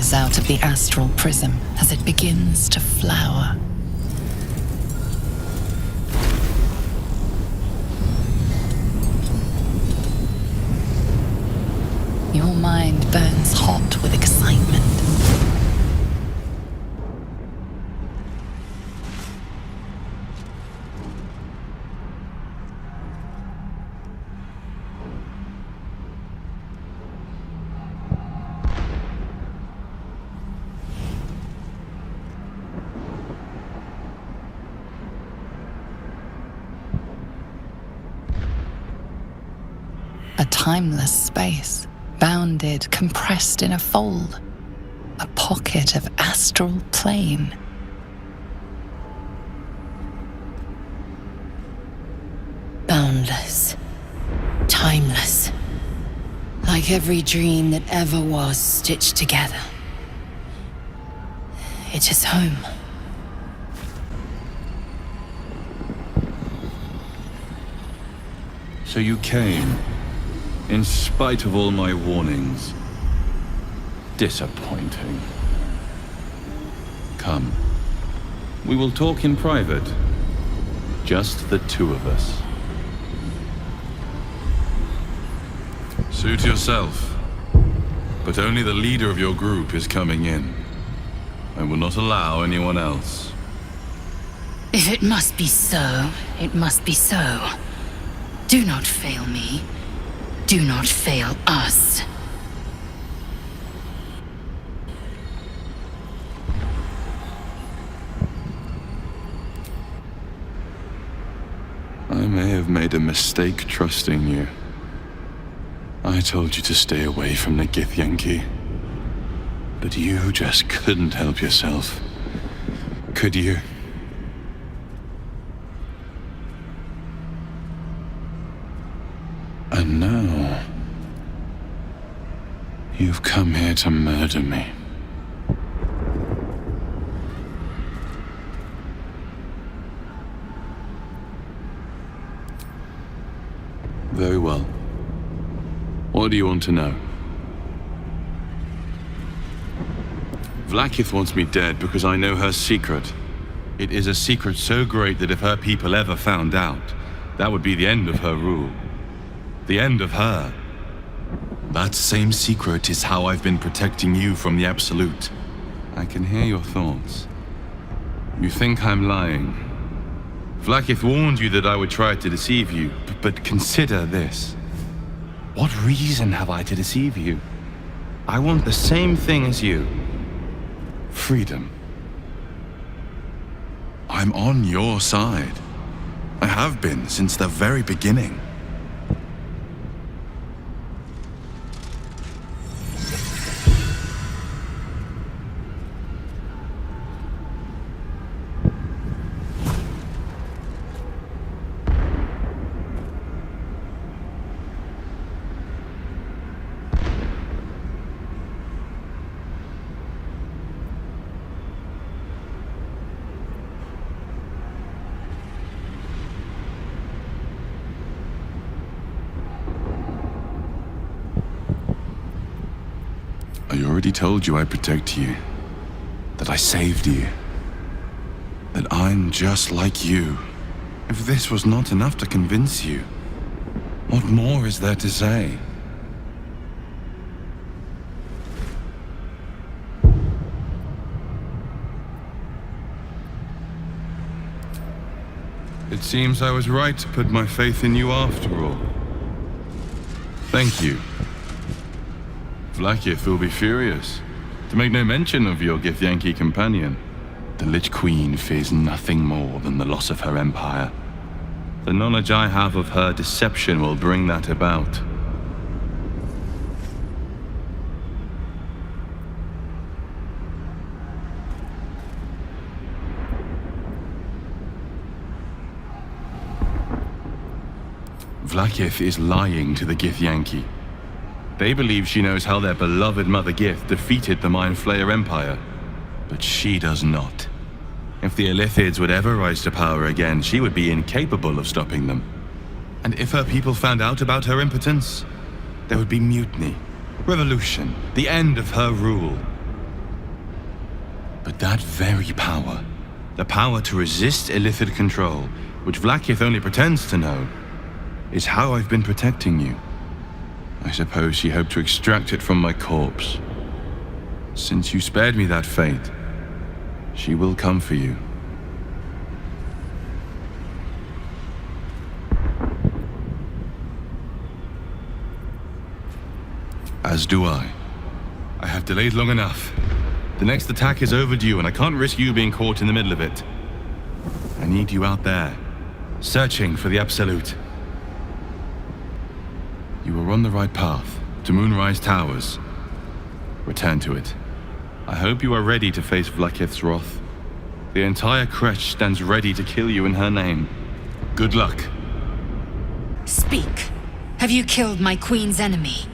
pours out of the astral prism as it begins to flower. Your mind burns hot with excitement. A timeless space, bounded, compressed in a fold. A pocket of astral plane. Boundless. Timeless. Like every dream that ever was stitched together. It is home. So you came, in spite of all my warnings. Disappointing. Come. We will talk in private. Just the two of us. Suit yourself. But only the leader of your group is coming in. I will not allow anyone else. If it must be so, it must be so. Do not fail me. Do not fail us. I may have made a mistake trusting you. I told you to stay away from the Githyanki. But you just couldn't help yourself. Could you? And now, you've come here to murder me. Very well. What do you want to know? Vlaakith wants me dead because I know her secret. It is a secret so great that if her people ever found out, that would be the end of her rule. The end of her. That same secret is how I've been protecting you from the Absolute. I can hear your thoughts. You think I'm lying. Vlaakith warned you that I would try to deceive you, but consider this. What reason have I to deceive you? I want the same thing as you. Freedom. I'm on your side. I have been since the very beginning. I already told you I protect you. That I saved you. That I'm just like you. If this was not enough to convince you, what more is there to say? It seems I was right to put my faith in you after all. Thank you. Vlaakith will be furious, to make no mention of your Githyanki companion. The Lich Queen fears nothing more than the loss of her empire. The knowledge I have of her deception will bring that about. Vlaakith is lying to the Githyanki. They believe she knows how their beloved Mother Gith defeated the Mind Flayer Empire. But she does not. If the Illithids would ever rise to power again, she would be incapable of stopping them. And if her people found out about her impotence, there would be mutiny, revolution, the end of her rule. But that very power, the power to resist illicit control, which Vlaakith only pretends to know, is how I've been protecting you. I suppose she hoped to extract it from my corpse. Since you spared me that fate, she will come for you. As do I. I have delayed long enough. The next attack is overdue, and I can't risk you being caught in the middle of it. I need you out there, searching for the Absolute. You are on the right path, to Moonrise Towers. Return to it. I hope you are ready to face Vlaakith's wrath. The entire Creche stands ready to kill you in her name. Good luck. Speak. Have you killed my queen's enemy?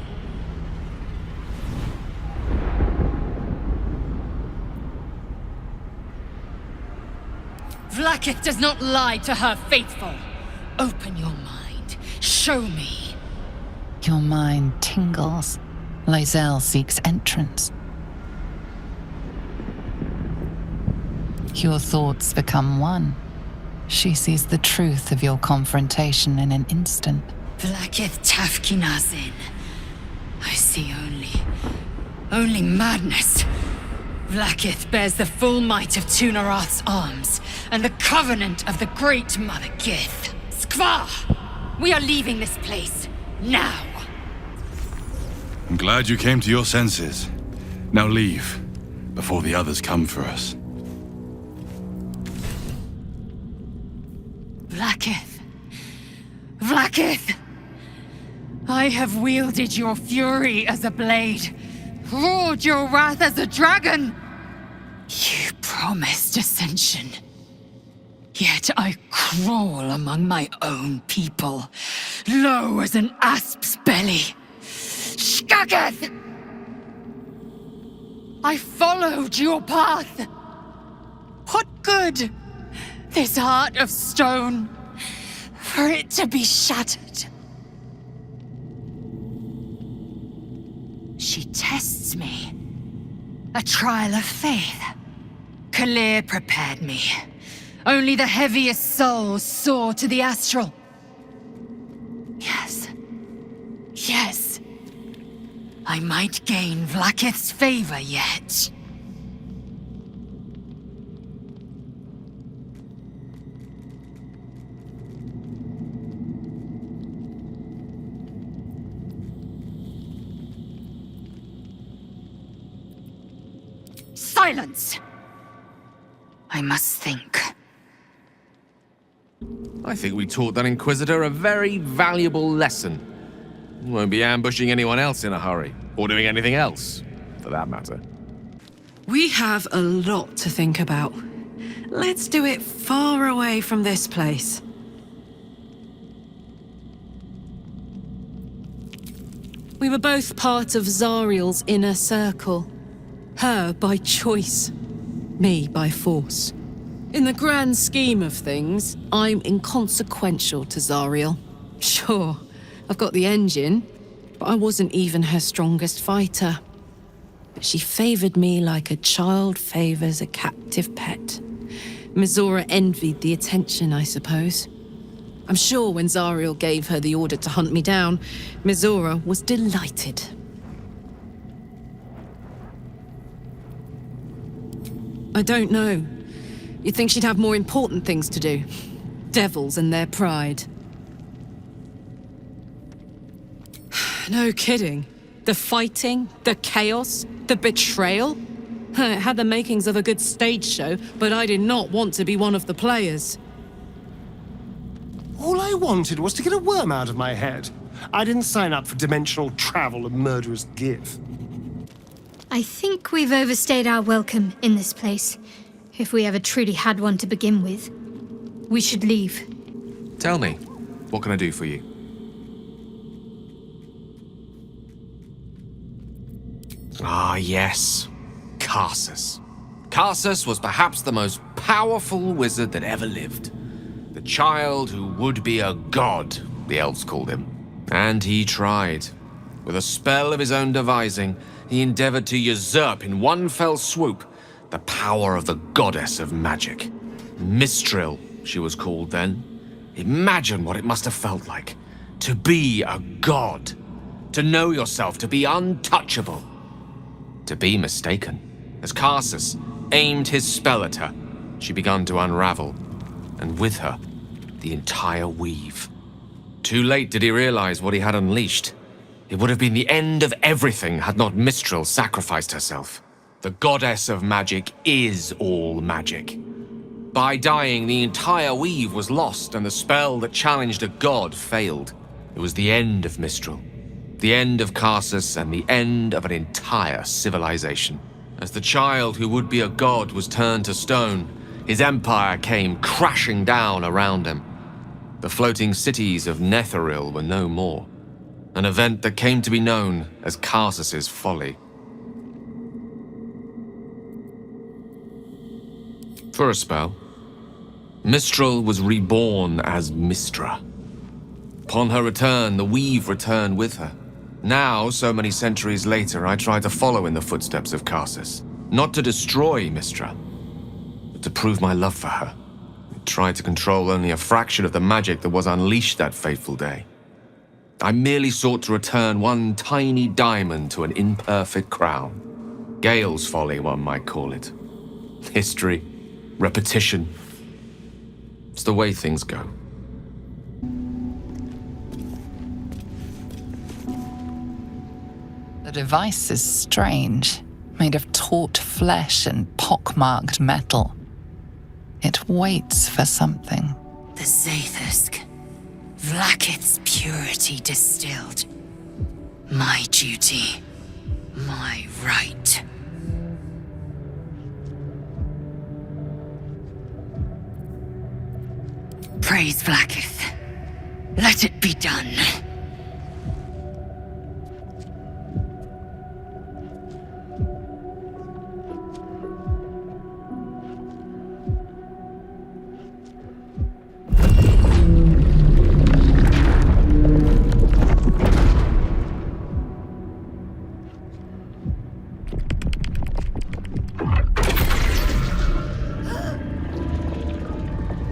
Vlaakith does not lie to her faithful. Open your mind. Show me. Your mind tingles. Loisel seeks entrance. Your thoughts become one. She sees the truth of your confrontation in an instant. Vlaakith Tafkinazin. I see only madness. Vlaakith bears the full might of Tunarath's arms, and the covenant of the Great Mother Gith. Skvar! We are leaving this place, now! I'm glad you came to your senses. Now leave, before the others come for us. Vlaakith. Vlaakith! I have wielded your fury as a blade, roared your wrath as a dragon. You promised ascension. Yet I crawl among my own people, low as an asp's belly. Shkageth! I followed your path. What good? This heart of stone, for it to be shattered. She tests me. A trial of faith. Kalir prepared me. Only the heaviest souls soar to the astral. Yes. Yes. I might gain Vlaakith's favor yet. Silence! I must think. I think we taught that Inquisitor a very valuable lesson. Won't be ambushing anyone else in a hurry, or doing anything else, for that matter. We have a lot to think about. Let's do it far away from this place. We were both part of Zariel's inner circle. Her by choice, me by force. In the grand scheme of things, I'm inconsequential to Zariel. Sure, I've got the engine, but I wasn't even her strongest fighter. But she favored me like a child favors a captive pet. Mizora envied the attention, I suppose. I'm sure when Zariel gave her the order to hunt me down, Mizora was delighted. I don't know. You'd think she'd have more important things to do. Devils and their pride. No kidding. The fighting, the chaos, the betrayal. It had the makings of a good stage show, but I did not want to be one of the players. All I wanted was to get a worm out of my head. I didn't sign up for dimensional travel and murderous Gith. I think we've overstayed our welcome in this place. If we ever truly had one to begin with. We should leave. Tell me, what can I do for you? Ah, yes. Karsus. Karsus was perhaps the most powerful wizard that ever lived. The child who would be a god, the elves called him. And he tried. With a spell of his own devising, he endeavored to usurp in one fell swoop The power of the goddess of magic. Mistral, she was called then. Imagine what it must have felt like. To be a god. To know yourself to be untouchable. To be mistaken. As Karsus aimed his spell at her, she began to unravel. And with her, the entire weave. Too late did he realize what he had unleashed. It would have been the end of everything had not Mistral sacrificed herself. The goddess of magic is all magic. By dying, the entire weave was lost, and the spell that challenged a god failed. It was the end of Mistral, the end of Karsus, and the end of an entire civilization. As the child who would be a god was turned to stone, his empire came crashing down around him. The floating cities of Netheril were no more, an event that came to be known as Karsus's folly. For a spell, Mistral was reborn as Mistra. Upon her return, the weave returned with her. Now, so many centuries later, I try to follow in the footsteps of Karsus. Not to destroy Mistra, but to prove my love for her. I try to control only a fraction of the magic that was unleashed that fateful day. I merely sought to return one tiny diamond to an imperfect crown. Gale's folly, one might call it. History, repetition. It's the way things go. The device is strange, made of taut flesh and pockmarked metal. It waits for something. The Zaithusk. Vlaakith's purity distilled. My duty. My right. Praise Vlaakith. Let it be done.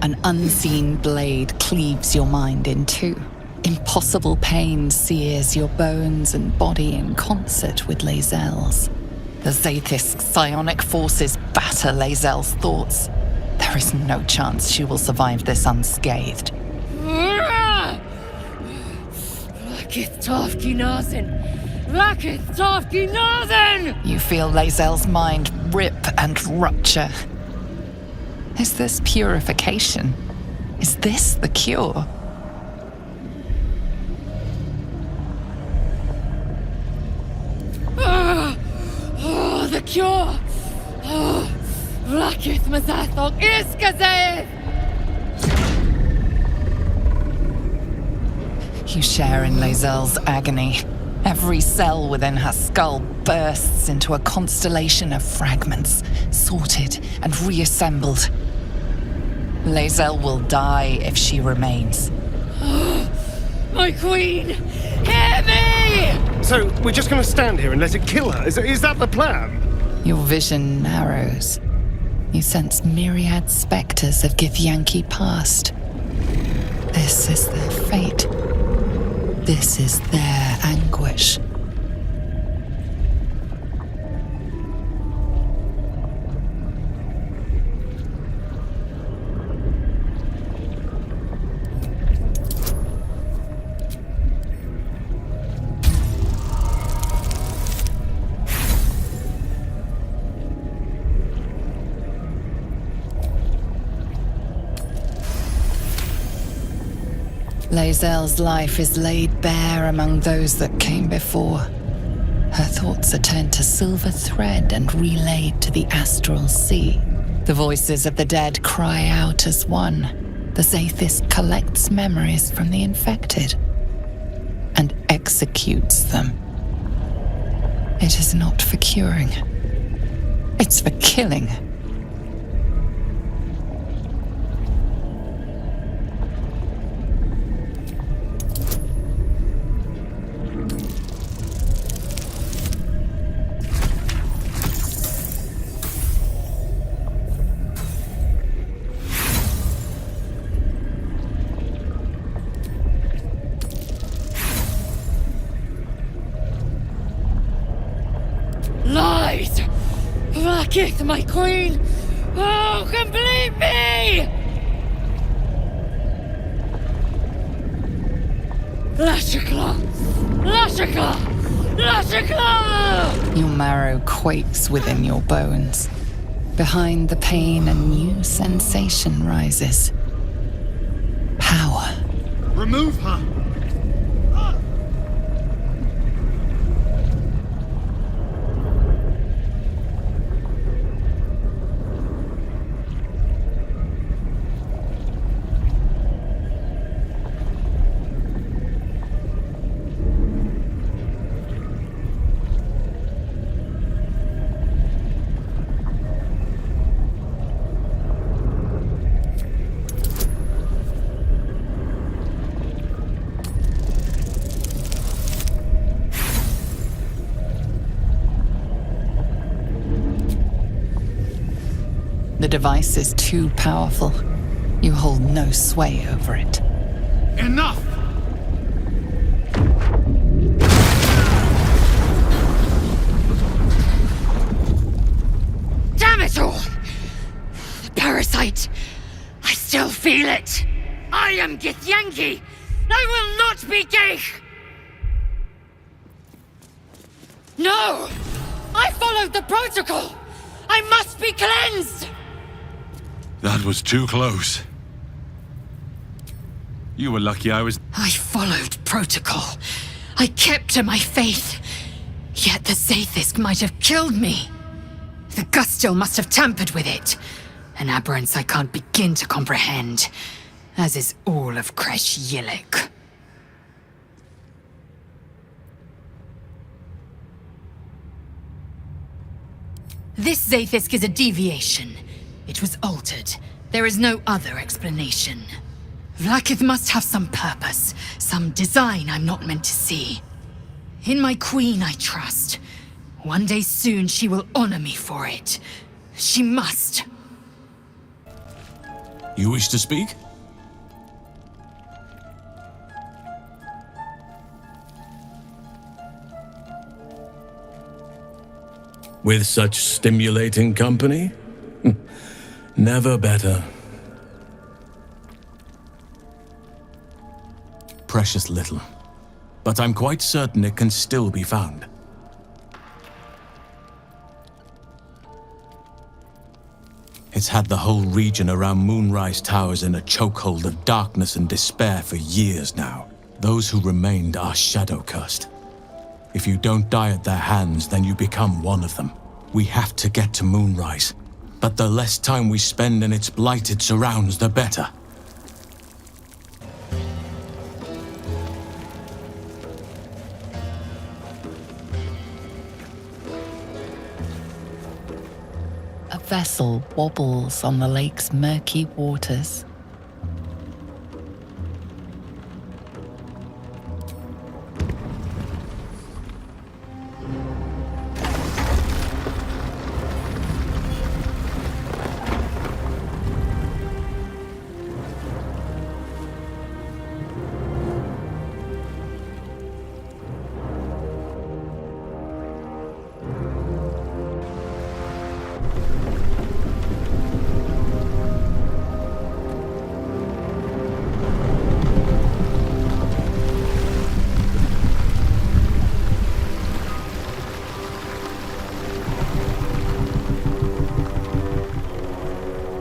An unseen blade cleaves your mind in two. Impossible pain sears your bones and body in concert with Lae'zel's. The Zaithusk's psionic forces batter Lae'zel's thoughts. There is no chance she will survive this unscathed. Vlaakith Tafki Nazin! Vlaakith Tafki Nazin! You feel Lae'zel's mind rip and rupture. Is this purification? Is this the cure? The cure! Vlaakith Mazathok Iskazev! You share in Lae'zel's agony. Every cell within her skull bursts into a constellation of fragments, sorted and reassembled. Lae'zel will die if she remains. My queen! Hear me! So, we're just gonna stand here and let it kill her? Is that the plan? Your vision narrows. You sense myriad spectres of Githyanki past. This is their fate. This is their anguish. Lae'zel's life is laid bare among those that came before. Her thoughts are turned to silver thread and relayed to the astral sea. The voices of the dead cry out as one. The Zaithusk collects memories from the infected and executes them. It is not for curing. It's for killing. Vlaakith, my queen! Oh, complete me! Lashikla! Lashikla! Lashikla! Your marrow quakes within your bones. Behind the pain, a new sensation rises. Power. Remove her! The device is too powerful. You hold no sway over it. Enough! Damn it all! The parasite! I still feel it! I am Githyanki! I will not be Geich! No! I followed the protocol! I must be cleansed! That was too close. You were lucky I was... I followed protocol. I kept to my faith. Yet the Zaithisk might have killed me. The Gustil must have tampered with it. An aberrance I can't begin to comprehend. As is all of Creche Yillik. This Zaithisk is a deviation. It was altered. There is no other explanation. Vlaakith must have some purpose, some design I'm not meant to see. In my queen I trust. One day soon she will honor me for it. She must. You wish to speak? With such stimulating company? Never better. Precious little. But I'm quite certain it can still be found. It's had the whole region around Moonrise Towers in a chokehold of darkness and despair for years now. Those who remained are shadow-cursed. If you don't die at their hands, then you become one of them. We have to get to Moonrise. But the less time we spend in its blighted surrounds, the better. A vessel wobbles on the lake's murky waters.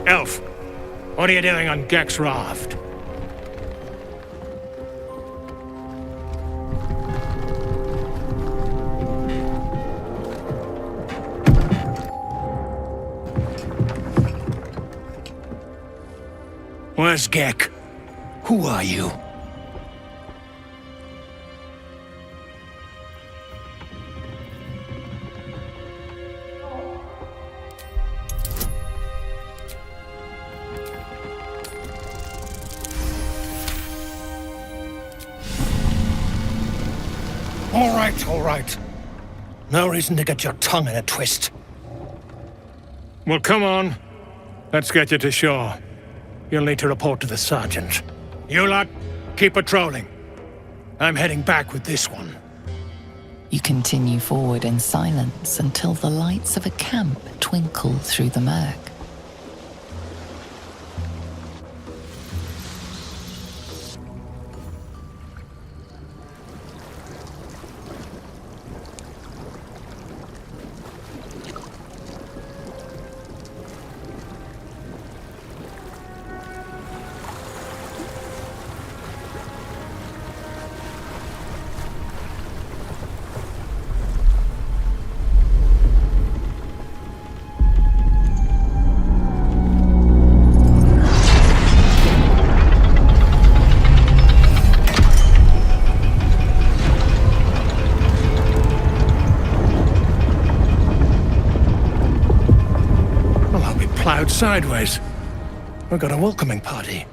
Elf, what are you doing on Gek's raft? Where's Gek? Who are you? All right. No reason to get your tongue in a twist. Well, come on. Let's get you to shore. You'll need to report to the sergeant. You lot, keep patrolling. I'm heading back with this one. You continue forward in silence until the lights of a camp twinkle through the murk. Plowed sideways. We've got a welcoming party.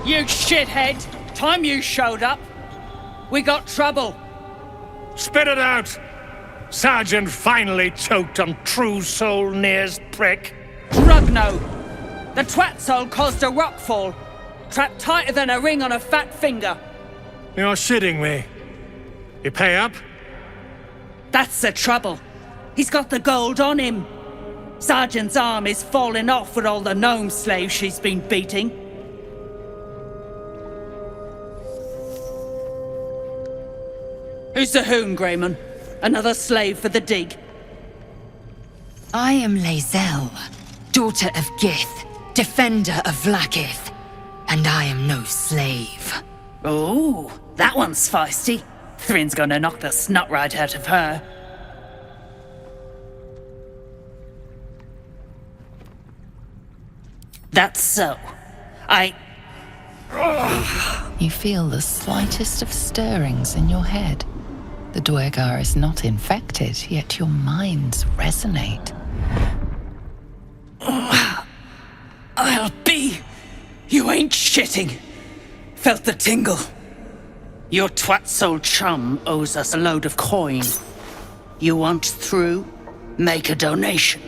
You shithead! Time you showed up. We got trouble. Spit it out! Sergeant finally choked on True Soul Nere's prick. Drugno! The twat soul caused a rockfall. Trapped tighter than a ring on a fat finger. You're shitting me. You pay up? That's the trouble. He's got the gold on him. Sergeant's arm is falling off with all the gnome slaves she's been beating. Who's the hoon, Greyman? Another slave for the dig? I am Lae'zel, daughter of Gith, defender of Vlaakith. And I am no slave. Oh, that one's feisty. Thrin's gonna knock the snot right out of her. That's so. You feel the slightest of stirrings in your head. The Duergar is not infected, yet your minds resonate. I'll be... You ain't shitting. Felt the tingle. Your twat soul chum owes us a load of coin. You want through? Make a donation.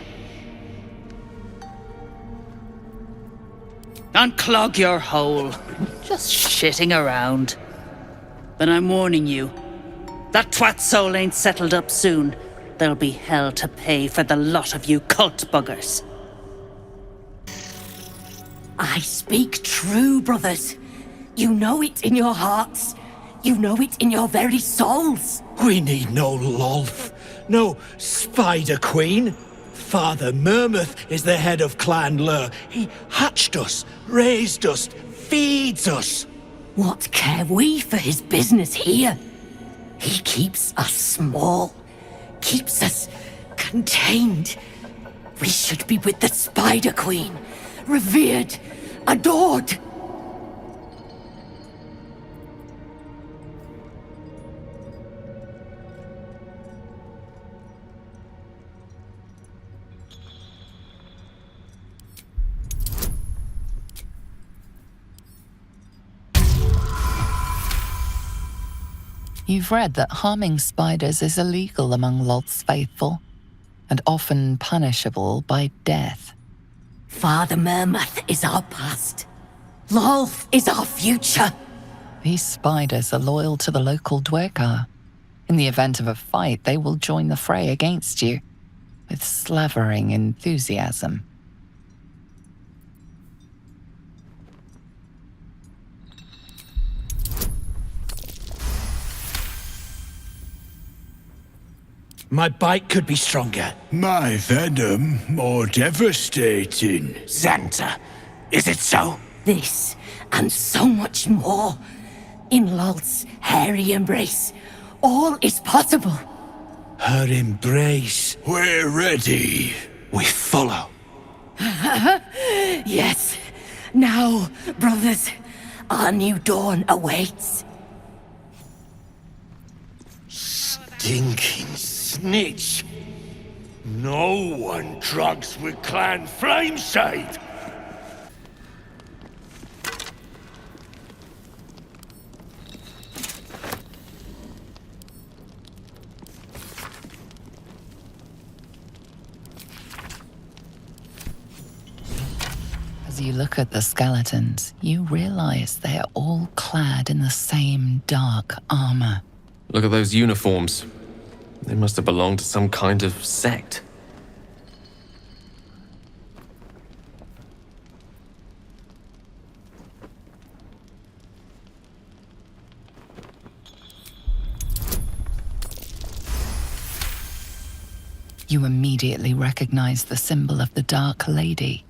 Unclog your hole. Just shitting around. But I'm warning you. That twat soul ain't settled up soon. There'll be hell to pay for the lot of you cult buggers. I speak true, brothers. You know it in your hearts. You know it in your very souls. We need no Lolth, no Spider Queen. Father Mermuth is the head of Clan Lur. He hatched us, raised us, feeds us. What care we for his business here? He keeps us small, keeps us contained. We should be with the Spider Queen, revered, adored. You've read that harming spiders is illegal among Lolth's faithful, and often punishable by death. Father Mermuth is our past. Lolth is our future. These spiders are loyal to the local Duergar. In the event of a fight, they will join the fray against you, with slavering enthusiasm. My bite could be stronger. My venom more devastating. Xanta, is it so? This, and so much more. In Lolth's hairy embrace, all is possible. Her embrace. We're ready. We follow. Yes. Now, brothers, our new dawn awaits. Stinking snitch. No one drugs with Clan Flameshade. As you look at the skeletons, you realize they are all clad in the same dark armor. Look at those uniforms. They must have belonged to some kind of sect. You immediately recognize the symbol of the Dark Lady,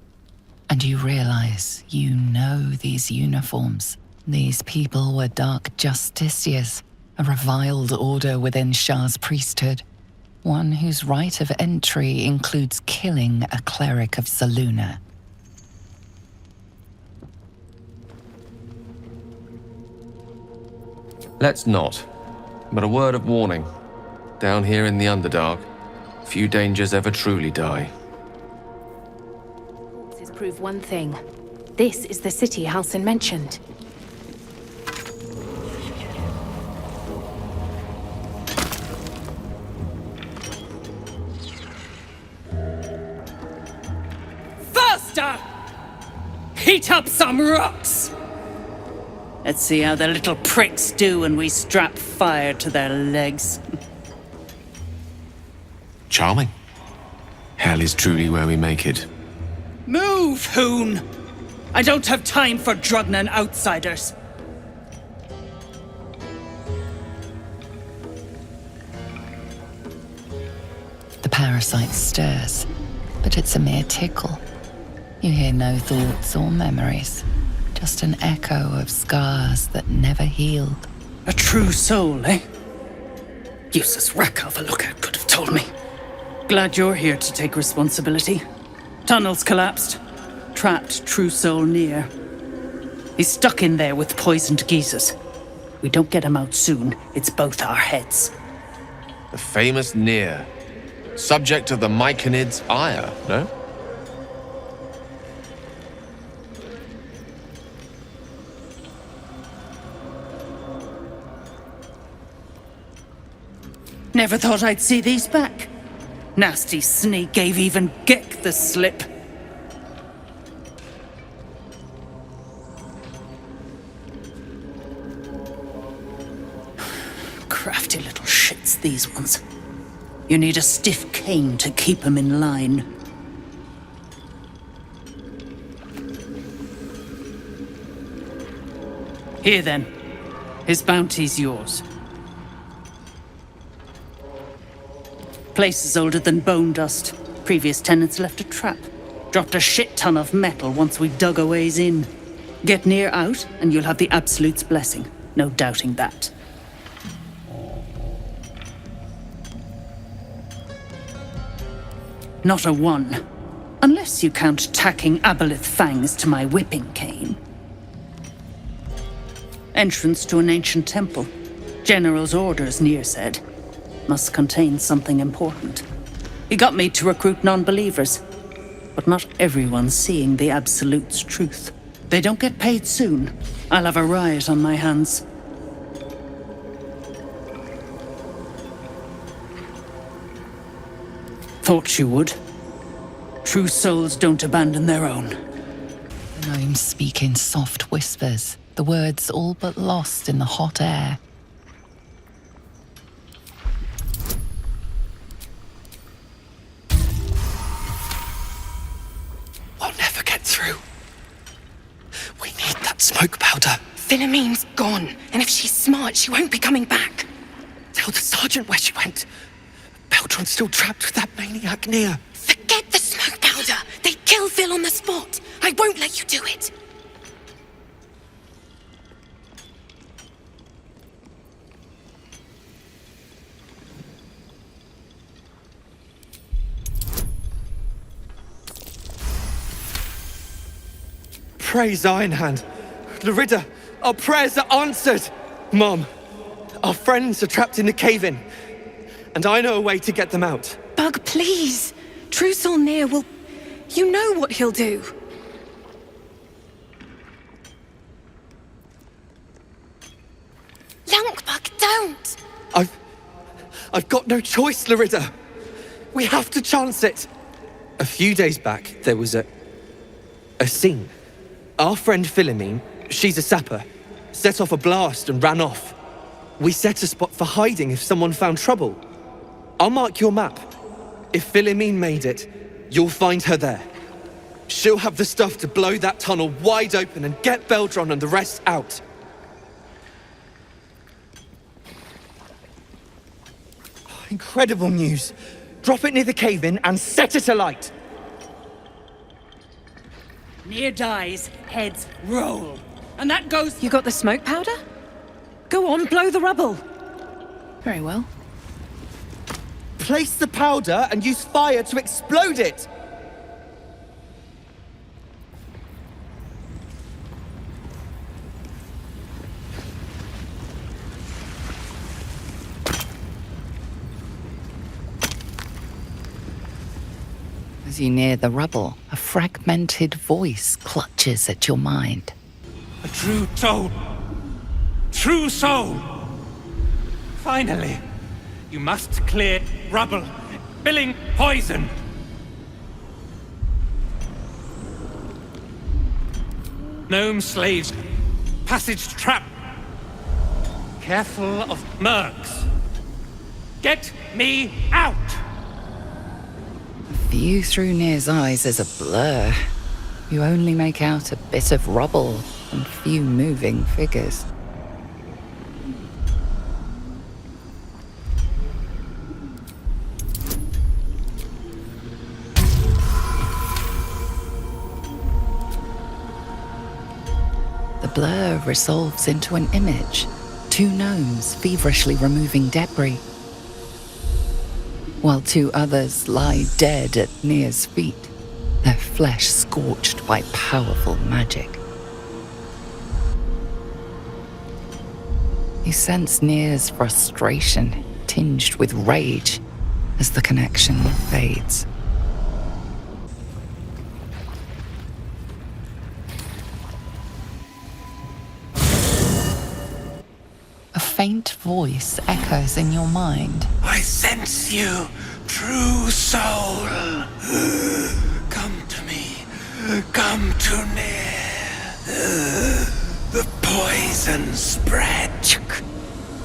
and you realize you know these uniforms. These people were Dark Justiciars, a reviled order within Shah's priesthood, one whose right of entry includes killing a cleric of Selûne. Let's not. But a word of warning. Down here in the Underdark, few dangers ever truly die. This prove one thing. This is the city Halsin mentioned. Faster! Heat up some rocks! Let's see how the little pricks do when we strap fire to their legs. Charming. Hell is truly where we make it. Move, Hoon! I don't have time for Drugnan outsiders. The parasite stirs, but it's a mere tickle. You hear no thoughts or memories, just an echo of scars that never healed. A true soul, eh? Useless wreck of a lookout could have told me. Glad you're here to take responsibility. Tunnels collapsed. Trapped true soul Nere. He's stuck in there with poisoned geezers. We don't get him out soon, it's both our heads. The famous Nere. Subject of the Myconids' ire, no? Never thought I'd see these back. Nasty sneak gave even Gek the slip. Crafty little shits, these ones. You need a stiff cane to keep them in line. Here then. His bounty's yours. Place is older than bone dust. Previous tenants left a trap. Dropped a shit ton of metal once we dug a ways in. Get Nere out, and you'll have the Absolute's blessing. No doubting that. Not a one. Unless you count tacking aboleth fangs to my whipping cane. Entrance to an ancient temple. General's orders, Nere said. Must contain something important. He got me to recruit non-believers. But not everyone's seeing the Absolute's truth. They don't get paid soon. I'll have a riot on my hands. Thought you would. True souls don't abandon their own. The gnomes speak in soft whispers, the words all but lost in the hot air. We'll never get through. We need that smoke powder. Philommene's gone, and if she's smart, she won't be coming back. Tell the sergeant where she went. Baltur's still trapped with that maniac Nere. Forget the smoke powder. They'd kill Phil on the spot. I won't let you do it. Praise Ironhand. Lorida, our prayers are answered. Mom, our friends are trapped in the cave-in, and I know a way to get them out. Bug, please. True soul Nere will... You know what he'll do. Bug, don't! I've got no choice, Lorida. We have to chance it. A few days back, there was a A scene. Our friend Philomene, she's a sapper, set off a blast and ran off. We set a spot for hiding if someone found trouble. I'll mark your map. If Philomene made it, you'll find her there. She'll have the stuff to blow that tunnel wide open and get Beldron and the rest out. Incredible news. Drop it near the cave-in and set it alight. Nere dies, heads roll. And that goes... You got the smoke powder? Go on, blow the rubble. Very well. Place the powder and use fire to explode it. As you near the rubble, a fragmented voice clutches at your mind. A true soul. True soul. Finally. You must clear rubble. Spilling poison. Gnome slaves. Passage trap. Careful of mercs. Get me out! The view through Nere's eyes is a blur. You only make out a bit of rubble and few moving figures. The blur resolves into an image. Two gnomes feverishly removing debris, while two others lie dead at Nere's feet, their flesh scorched by powerful magic. You sense Nere's frustration, tinged with rage, as the connection fades. A faint voice echoes in your mind. I sense you, true soul. Come to me. Come to Nere. The poison spread.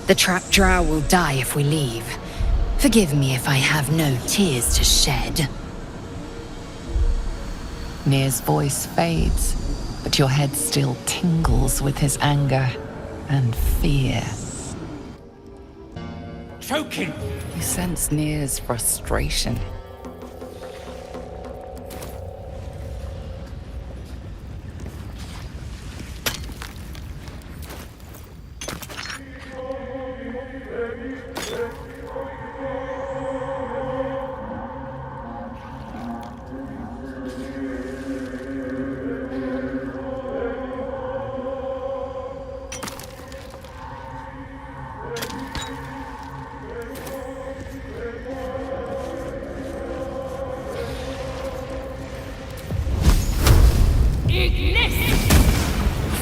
The trapped drow will die if we leave. Forgive me if I have no tears to shed. Nere's voice fades, but your head still tingles with his anger and fear. Choking! You sense Nere's frustration.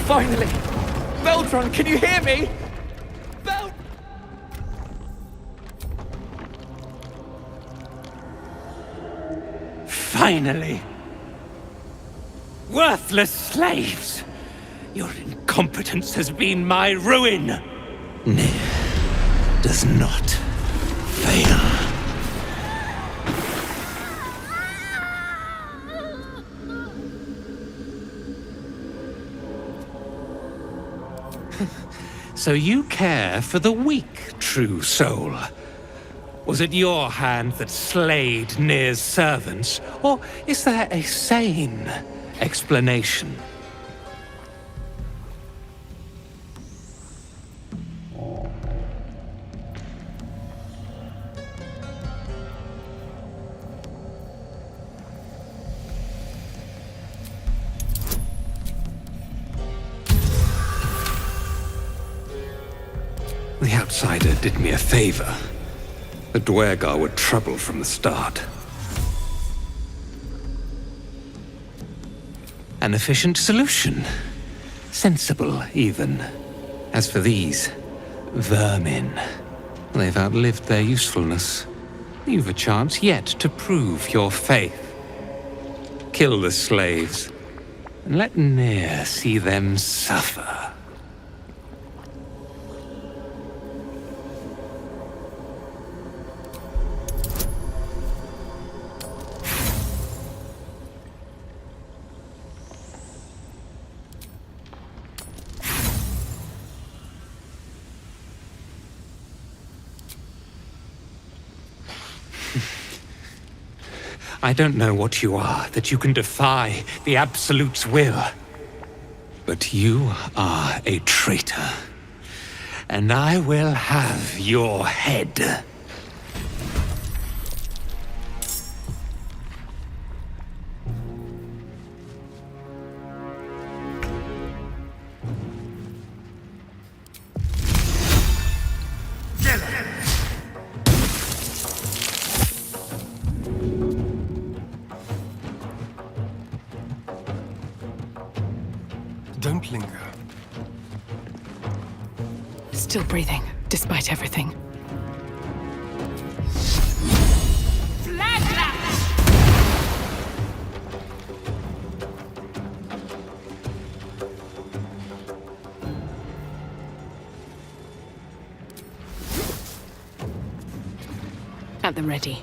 Finally! Beldron, can you hear me? Finally! Worthless slaves! Your incompetence has been my ruin! Nere does not fail. So you care for the weak, true soul? Was it your hand that slayed Nere's servants, or is there a sane explanation? The outsider did me a favor. The Dwergar were trouble from the start. An efficient solution. Sensible, even. As for these vermin, they've outlived their usefulness. You've a chance yet to prove your faith. Kill the slaves, and let Nere see them suffer. I don't know what you are that you can defy the Absolute's will. But you are a traitor. And I will have your head. Don't linger. Still breathing, despite everything. At the ready.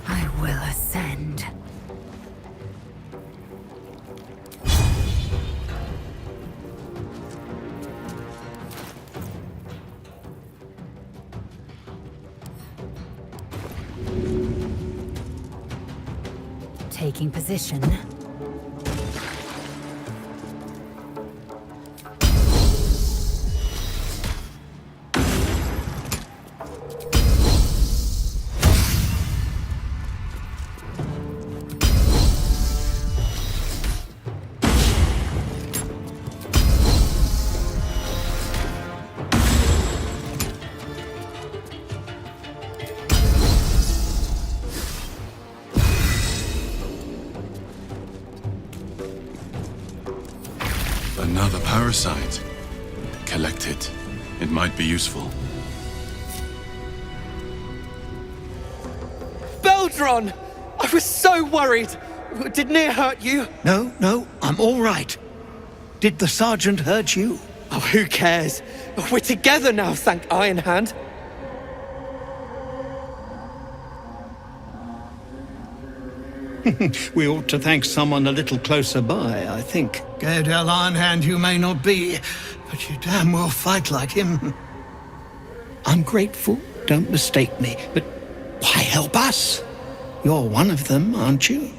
I will ascend. Taking position. Another parasite. Collect it. It might be useful. Baldur! I was so worried! Did Nere hurt you? No, I'm all right. Did the sergeant hurt you? Oh, who cares? We're together now, thank Iron Hand. We ought to thank someone a little closer by, I think. Gaedel Ironhand you may not be, but you damn well fight like him. I'm grateful, don't mistake me, but why help us? You're one of them, aren't you?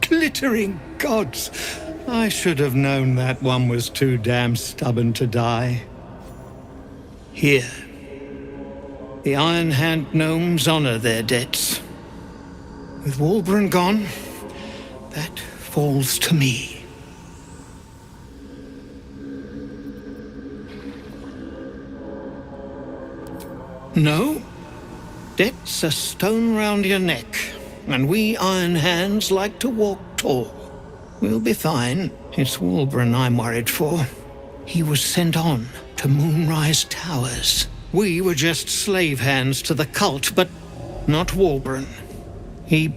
Glittering gods! I should have known that one was too damn stubborn to die. Here. The Iron Hand gnomes honor their debts. With Wulbren gone, that falls to me. No. Debt's a stone round your neck, and we Iron Hands like to walk tall. We'll be fine. It's Wulbren I'm worried for. He was sent on to Moonrise Towers. We were just slave hands to the cult, but not Wulbren. He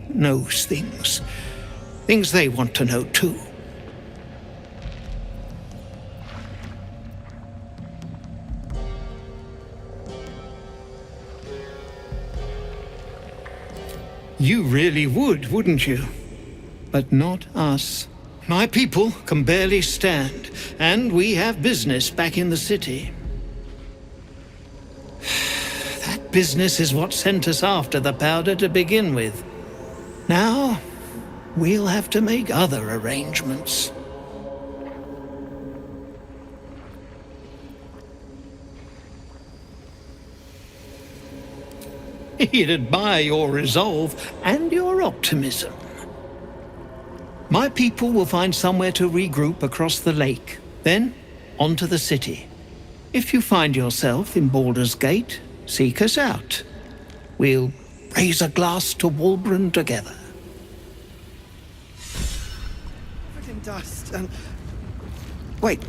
knows things. Things they want to know too. You really would, wouldn't you? But not us. My people can barely stand, and we have business back in the city. That business is what sent us after the powder to begin with. Now, we'll have to make other arrangements. He'd admire your resolve and your optimism. My people will find somewhere to regroup across the lake, then onto the city. If you find yourself in Baldur's Gate, seek us out. We'll raise a glass to Wulbren together. Covered in dust and... Wait.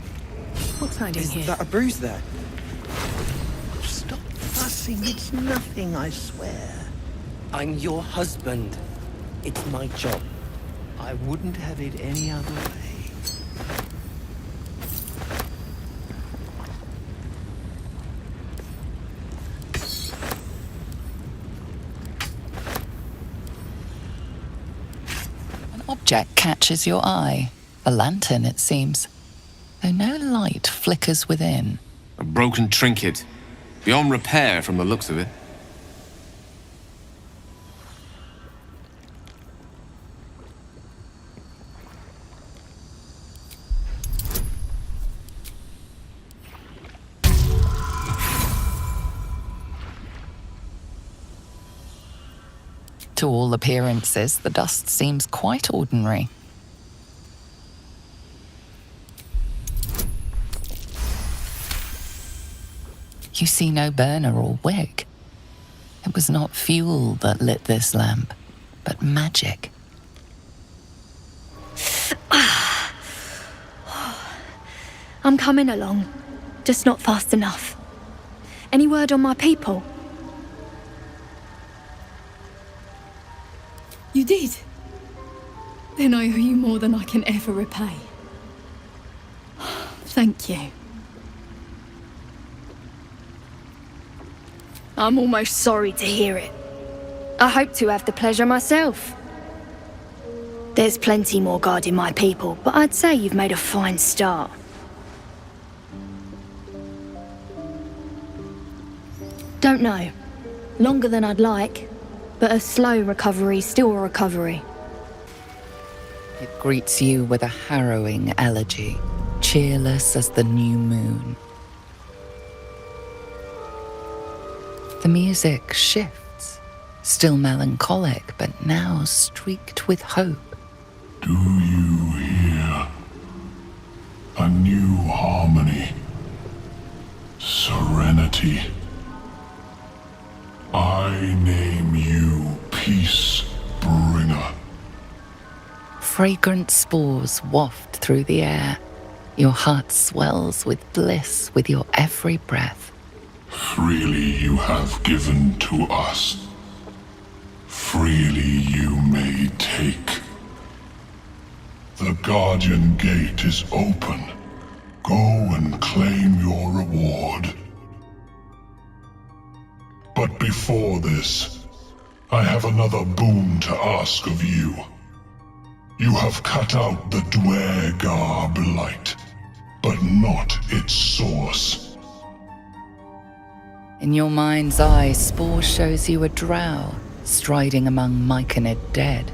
What's hiding Is here? that a bruise there? Stop fussing. It's nothing, I swear. I'm your husband. It's my job. I wouldn't have it any other way. An object catches your eye. A lantern, it seems, though no light flickers within. A broken trinket. Beyond repair from the looks of it. To all appearances, the dust seems quite ordinary. You see no burner or wick. It was not fuel that lit this lamp, but magic. I'm coming along, just not fast enough. Any word on my people? You did? Then I owe you more than I can ever repay. Thank you. I'm almost sorry to hear it. I hope to have the pleasure myself. There's plenty more guarding my people, but I'd say you've made a fine start. Don't know. Longer than I'd like, but a slow recovery's still a recovery. It greets you with a harrowing elegy, cheerless as the new moon. The music shifts, still melancholic, but now streaked with hope. Do you hear? A new harmony. Serenity. I name you Peace Bringer. Fragrant spores waft through the air. Your heart swells with bliss with your every breath. Freely you have given to us. Freely you may take. The Guardian Gate is open. Go and claim your reward. But before this, I have another boon to ask of you. You have cut out the Dwergar blight, but not its source. In your mind's eye, Spore shows you a drow striding among myconid dead.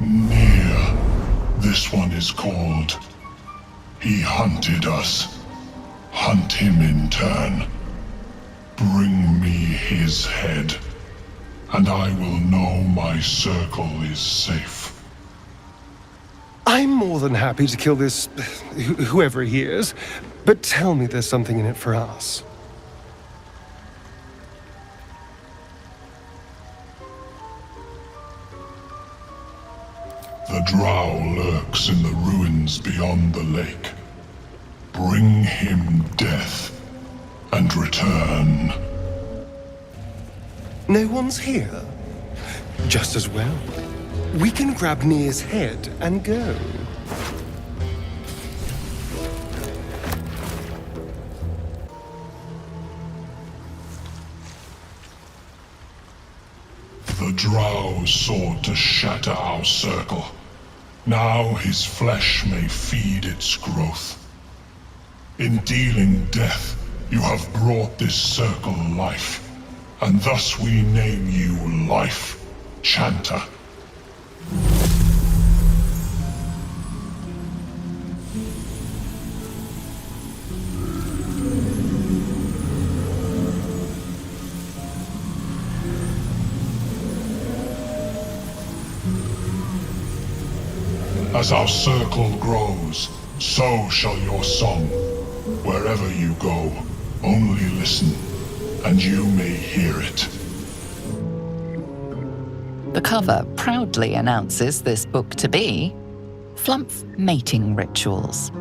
Nere. This one is called. He hunted us. Hunt him in turn. Bring me his head, and I will know my circle is safe. I'm more than happy to kill this... whoever he is, but tell me there's something in it for us. The drow lurks in the ruins beyond the lake. Bring him death, and return. No one's here? Just as well. We can grab Nere's head and go. The drow sought to shatter our circle. Now his flesh may feed its growth. In dealing death, you have brought this circle life, and thus we name you Life Chanter. As our circle grows, so shall your song. Wherever you go, only listen, and you may hear it. The cover proudly announces this book to be Flumph Mating Rituals.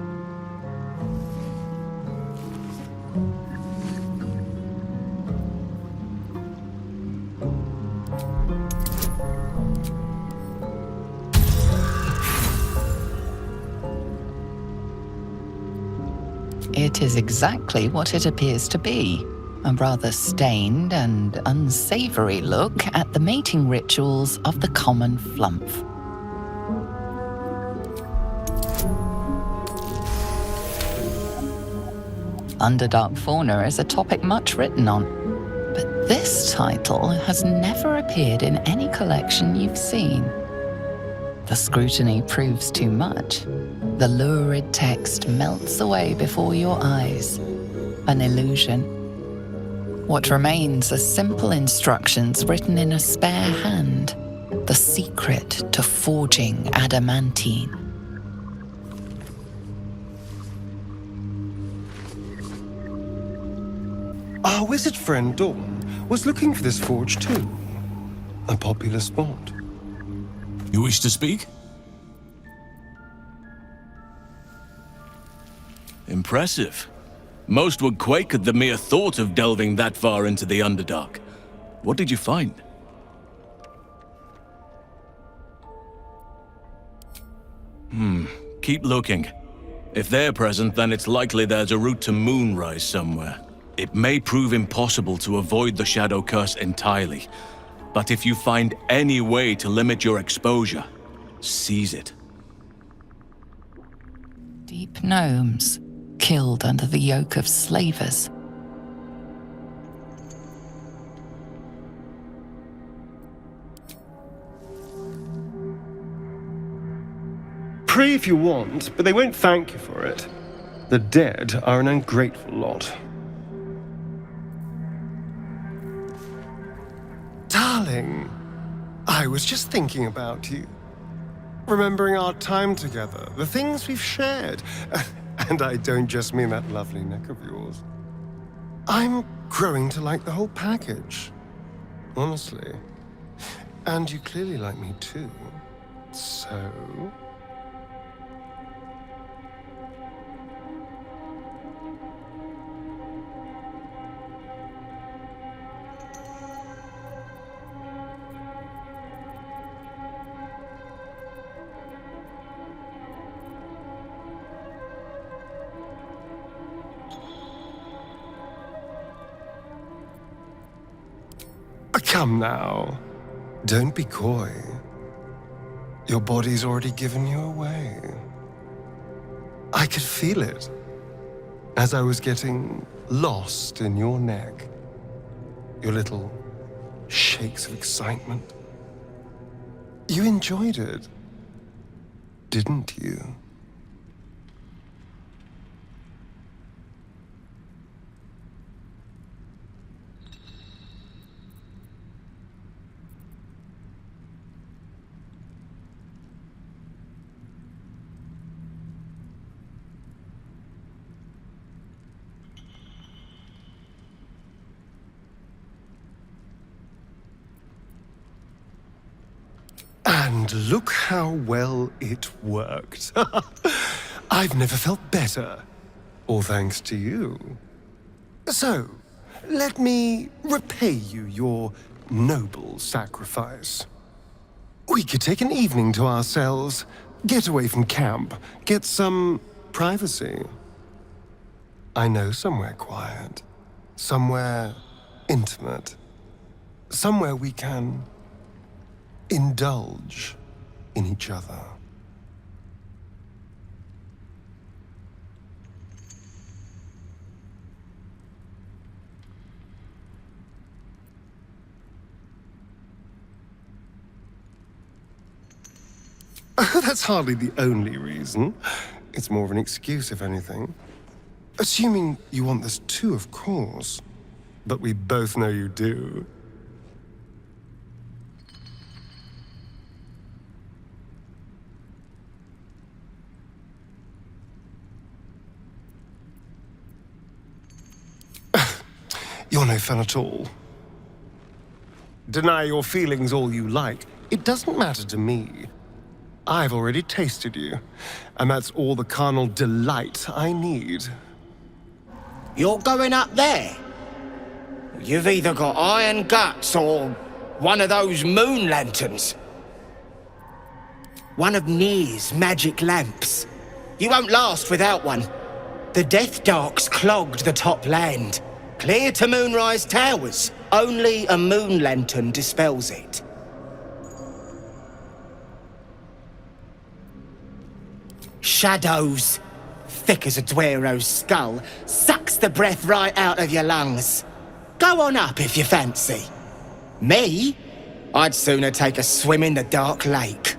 It is exactly what it appears to be. A rather stained and unsavory look at the mating rituals of the common flumph. Underdark fauna is a topic much written on, but this title has never appeared in any collection you've seen. The scrutiny proves too much. The lurid text melts away before your eyes. An illusion. What remains are simple instructions written in a spare hand. The secret to forging adamantine. Our wizard friend Dawn was looking for this forge too. A popular spot. You wish to speak? Impressive. Most would quake at the mere thought of delving that far into the Underdark. What did you find? Keep looking. If they're present, then it's likely there's a route to Moonrise somewhere. It may prove impossible to avoid the Shadow Curse entirely, but if you find any way to limit your exposure, seize it. Deep gnomes, killed under the yoke of slavers. Pray if you want, but they won't thank you for it. The dead are an ungrateful lot. Darling, I was just thinking about you. Remembering our time together, the things we've shared. And I don't just mean that lovely neck of yours. I'm growing to like the whole package. Honestly. And you clearly like me too. So... Come now. Don't be coy. Your body's already given you away. I could feel it as I was getting lost in your neck. Your little shakes of excitement. You enjoyed it, didn't you? And look how well it worked. I've never felt better, all thanks to you. So, let me repay you your noble sacrifice. We could take an evening to ourselves, get away from camp, get some privacy. I know somewhere quiet, somewhere intimate, somewhere we can indulge in each other. That's hardly the only reason. It's more of an excuse, if anything. Assuming you want this too, of course. But we both know you do. You're no fun at all. Deny your feelings all you like. It doesn't matter to me. I've already tasted you, and that's all the carnal delight I need. You're going up there? You've either got iron guts or one of those moon lanterns. One of Nere's magic lamps. You won't last without one. The Death Darks clogged the top land. Clear to Moonrise Towers. Only a moon lantern dispels it. Shadows, thick as a Dwero's skull, sucks the breath right out of your lungs. Go on up if you fancy. Me? I'd sooner take a swim in the dark lake.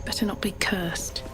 Better not be cursed.